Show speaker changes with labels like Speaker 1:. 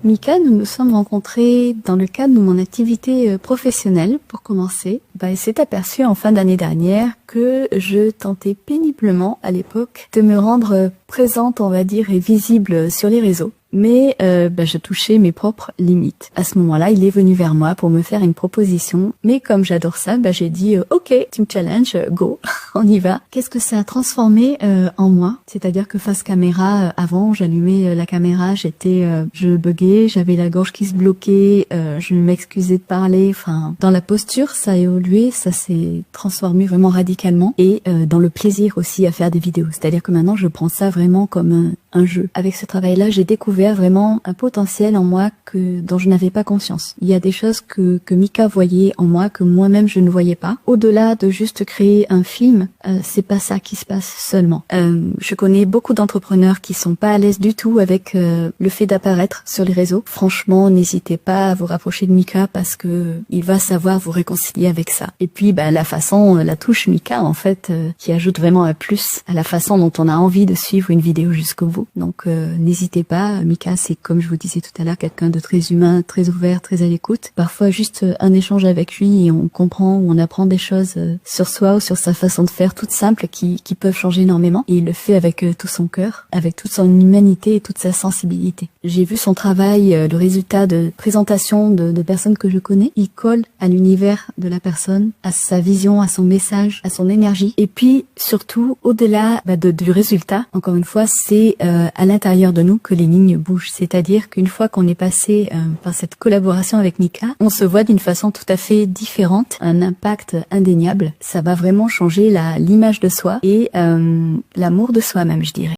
Speaker 1: Mika, nous nous sommes rencontrés dans le cadre de mon activité professionnelle, pour commencer. Il s'est aperçu en fin d'année dernière que je tentais péniblement, à l'époque, de me rendre présente, on va dire, et visible sur les réseaux. Mais je touchais mes propres limites. À ce moment-là, il est venu vers moi pour me faire une proposition. Mais comme j'adore ça, j'ai dit OK, tu me challenges, go, on y va. Qu'est-ce que ça a transformé en moi? C'est-à-dire que face caméra, avant, j'allumais la caméra, je buguais, j'avais la gorge qui se bloquait, je m'excusais de parler. Enfin, dans la posture, ça a évolué, ça s'est transformé vraiment radicalement. Et dans le plaisir aussi à faire des vidéos. C'est-à-dire que maintenant, je prends ça vraiment comme un jeu. Avec ce travail-là, j'ai découvert vraiment un potentiel en moi dont je n'avais pas conscience. Il y a des choses que Mika voyait en moi que moi-même je ne voyais pas. Au-delà de juste créer un film, c'est pas ça qui se passe seulement. Je connais beaucoup d'entrepreneurs qui sont pas à l'aise du tout avec le fait d'apparaître sur les réseaux. Franchement, n'hésitez pas à vous rapprocher de Mika parce que il va savoir vous réconcilier avec ça. Et puis la touche Mika en fait qui ajoute vraiment un plus à la façon dont on a envie de suivre une vidéo jusqu'au bout. Donc n'hésitez pas. Mika, c'est comme je vous disais tout à l'heure, quelqu'un de très humain, très ouvert, très à l'écoute. Parfois, juste un échange avec lui et on comprend ou on apprend des choses sur soi ou sur sa façon de faire, toutes simples, qui peuvent changer énormément. Et il le fait avec tout son cœur, avec toute son humanité et toute sa sensibilité. J'ai vu son travail, le résultat de présentation de personnes que je connais. Il colle à l'univers de la personne, à sa vision, à son message, à son énergie. Et puis, surtout, au-delà du résultat, encore une fois, c'est à l'intérieur de nous que les lignes bougent. C'est-à-dire qu'une fois qu'on est passé par cette collaboration avec Mika, on se voit d'une façon tout à fait différente, un impact indéniable. Ça va vraiment changer l'image de soi et l'amour de soi-même, je dirais.